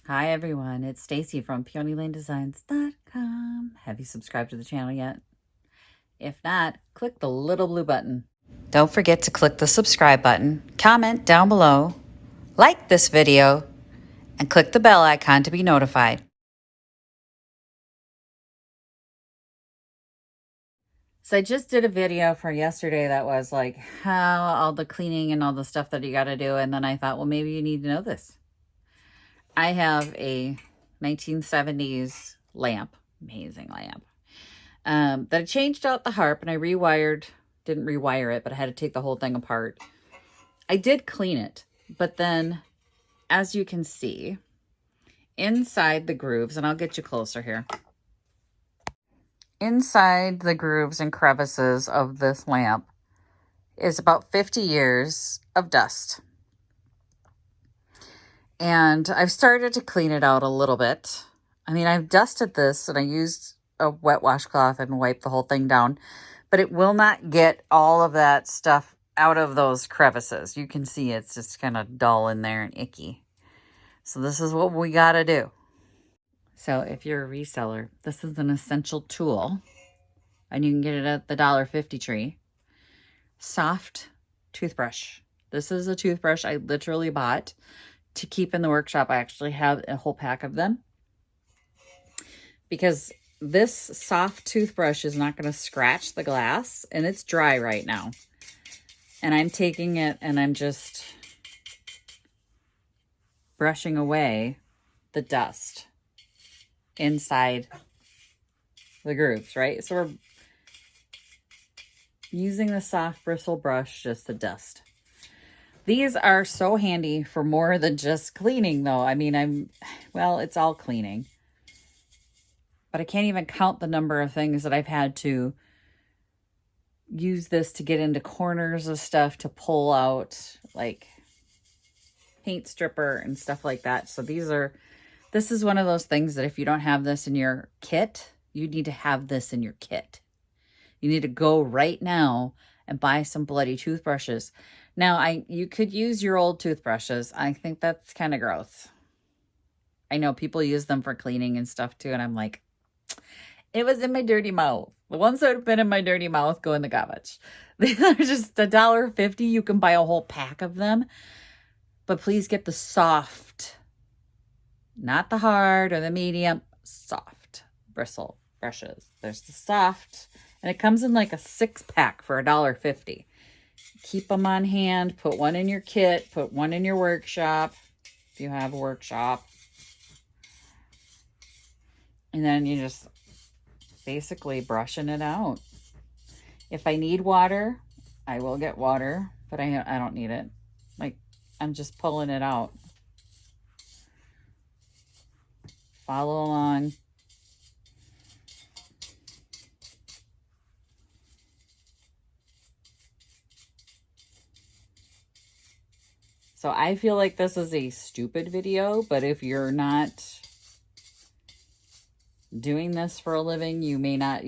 Hi everyone, it's Stacy from PeonyLaneDesigns.com. Have you subscribed to the channel yet? If not, click the little blue button. Don't forget to click the subscribe button, comment down below, like this video, and click the bell icon to be notified. So I just did a video for yesterday that was like how all the cleaning and all the stuff that you got to do, and then I thought, well, maybe you need to know this. I have a 1970s lamp, amazing lamp. That I changed out the harp and I didn't rewire it, but I had to take the whole thing apart. I did clean it, but then as you can see, inside the grooves, and I'll get you closer here. Inside the grooves and crevices of this lamp is about 50 years of dust. And I've started to clean it out a little bit. I mean, I've dusted this and I used a wet washcloth and wiped the whole thing down, but it will not get all of that stuff out of those crevices. You can see it's just kind of dull in there and icky. So this is what we got to do. So if you're a reseller, this is an essential tool, and you can get it at the $1.50 tree. Soft toothbrush. This is a toothbrush I literally bought to keep in the workshop. I actually have a whole pack of them because this soft toothbrush is not going to scratch the glass, and it's dry right now. And I'm taking it and I'm just brushing away the dust inside the grooves, right? So we're using the soft bristle brush, just the dust. These are so handy for more than just cleaning though. I mean, well, it's all cleaning. But I can't even count the number of things that I've had to use this to get into corners of stuff to pull out, like paint stripper and stuff like that. So this is one of those things that if you don't have this in your kit, you need to have this in your kit. You need to go right now and buy some bloody toothbrushes. Now, you could use your old toothbrushes. I think that's kind of gross. I know people use them for cleaning and stuff too, and I'm like, it was in my dirty mouth. The ones that have been in my dirty mouth go in the garbage. They're just $1.50. You can buy a whole pack of them. But please get the soft, not the hard or the medium, soft bristle brushes. There's the soft, and it comes in like a 6-pack for $1.50. Keep them on hand. Put one in your kit. Put one in your workshop if you have a workshop. And then you just basically brushing it out. If I need water, I will get water, but I don't need it. Like, I'm just pulling it out. Follow along. So I feel like this is a stupid video, but if you're not doing this for a living, you may not.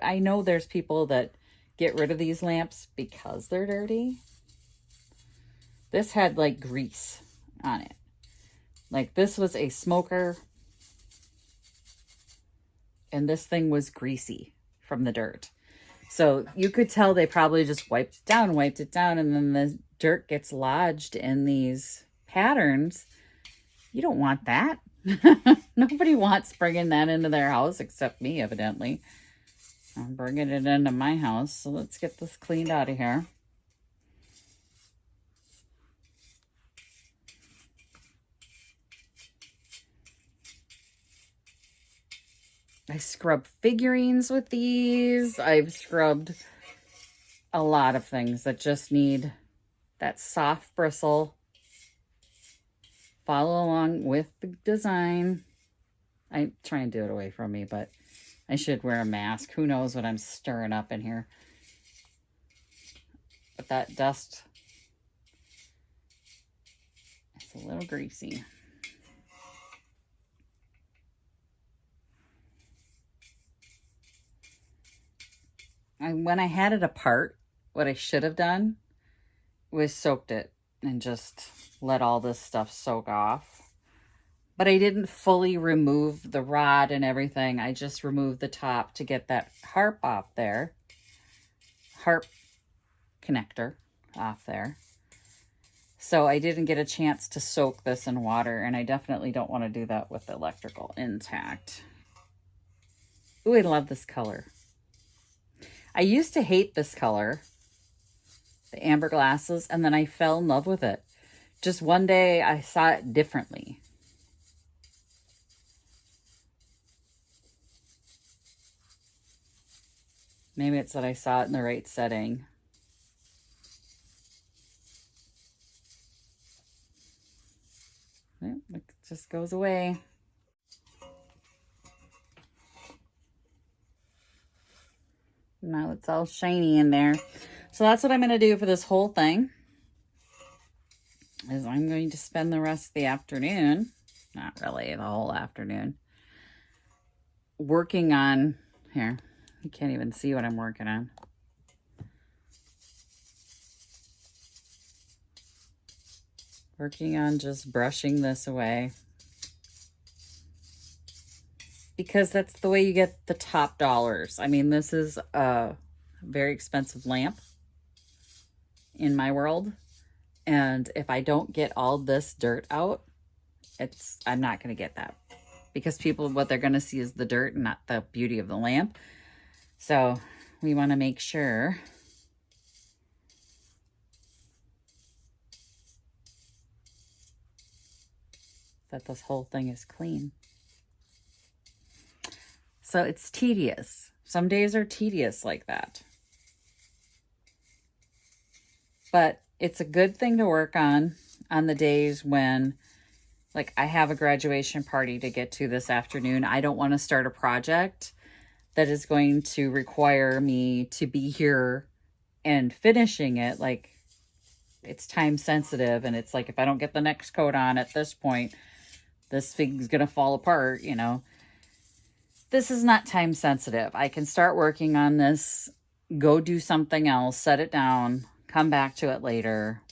I know there's people that get rid of these lamps because they're dirty. This had like grease on it. Like this was a smoker, and this thing was greasy from the dirt. So you could tell they probably just wiped it down, and then the dirt gets lodged in these patterns. You don't want that. Nobody wants bringing that into their house except me, evidently. I'm bringing it into my house. So let's get this cleaned out of here. I scrub figurines with these. I've scrubbed a lot of things that just need that soft bristle. Follow along with the design. I try and do it away from me, but I should wear a mask. Who knows what I'm stirring up in here. But that dust is a little greasy. When I had it apart, what I should have done was soaked it and just let all this stuff soak off. but I didn't fully remove the rod and everything. I just removed the top to get that harp off there. Harp connector off there. So I didn't get a chance to soak this in water, and I definitely don't want to do that with the electrical intact. Ooh, I love this color. I used to hate this color, the amber glasses, and then I fell in love with it. Just one day I saw it differently. Maybe it's that I saw it in the right setting. It just goes away. Now it's all shiny in there. So that's what I'm going to do for this whole thing. Is I'm going to spend the rest of the afternoon, not really the whole afternoon, working on, here, you can't even see what I'm working on. Working on just brushing this away. Because that's the way you get the top dollars. I mean, this is a very expensive lamp in my world. And if I don't get all this dirt out, I'm not going to get that. Because people, what they're going to see is the dirt and not the beauty of the lamp. So we want to make sure that this whole thing is clean. So it's tedious. Some days are tedious like that. But it's a good thing to work on the days when, like, I have a graduation party to get to this afternoon. I don't want to start a project that is going to require me to be here and finishing it. Like, it's time sensitive, and it's like, if I don't get the next coat on at this point, this thing's going to fall apart, you know. This is not time sensitive. I can start working on this, go do something else, set it down, come back to it later.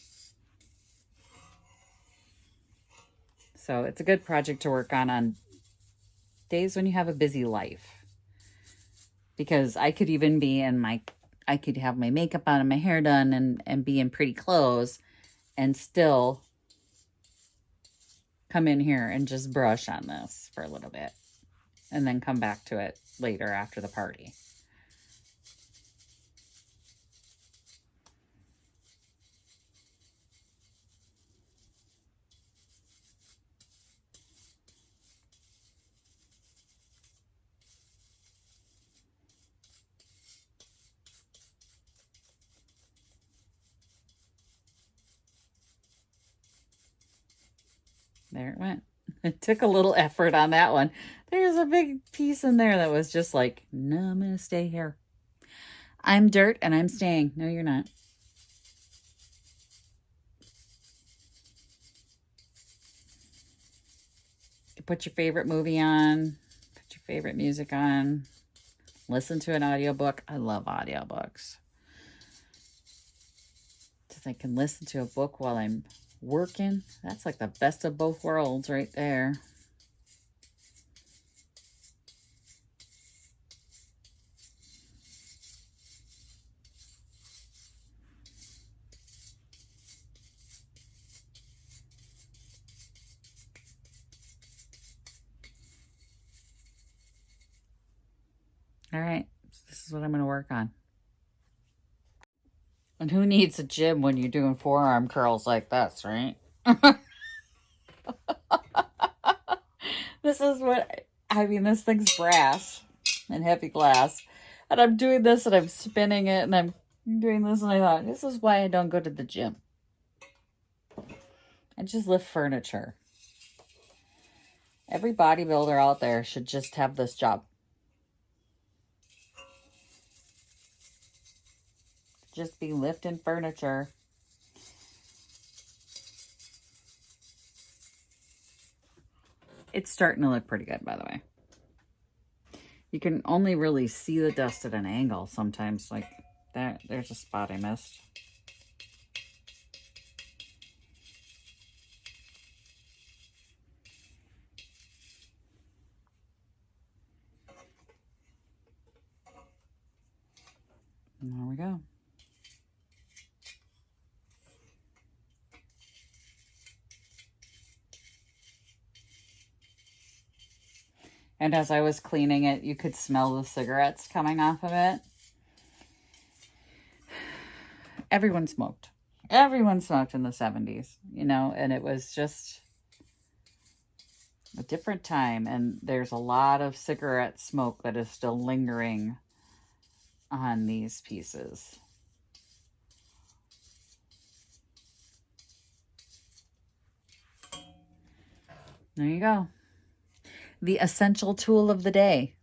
So it's a good project to work on days when you have a busy life. Because I could even be I could have my makeup on and my hair done and be in pretty clothes and still come in here and just brush on this for a little bit. And then come back to it later after the party. There it went. It took a little effort on that one. There's a big piece in there that was just like, no, I'm going to stay here. I'm dirt and I'm staying. No, you're not. You put your favorite movie on, put your favorite music on, listen to an audiobook. I love audiobooks. Because I can listen to a book while I'm working. That's like the best of both worlds right there. All right, so this is what I'm going to work on. And who needs a gym when you're doing forearm curls like this, right? This is what, I mean, this thing's brass and heavy glass. And I'm doing this and I'm spinning it and I'm doing this. And I thought, this is why I don't go to the gym. I just lift furniture. Every bodybuilder out there should just have this job. Just be lifting furniture. It's starting to look pretty good, by the way. You can only really see the dust at an angle sometimes. Like that, there's a spot I missed. And there we go. And as I was cleaning it, you could smell the cigarettes coming off of it. Everyone smoked. Everyone smoked in the 70s, you know, and it was just a different time. And there's a lot of cigarette smoke that is still lingering on these pieces. There you go. The essential tool of the day,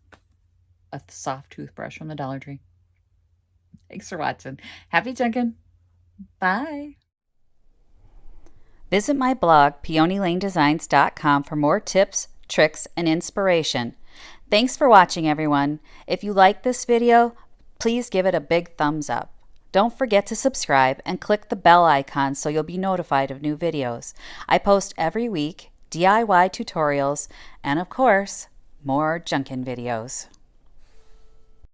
a soft toothbrush from the Dollar Tree. Thanks for watching. Happy junkin'. Bye. Visit my blog, peonylanedesigns.com, for more tips, tricks, and inspiration. Thanks for watching, everyone. If you like this video, please give it a big thumbs up. Don't forget to subscribe and click the bell icon so you'll be notified of new videos. I post every week DIY tutorials and, of course, more junkin' videos.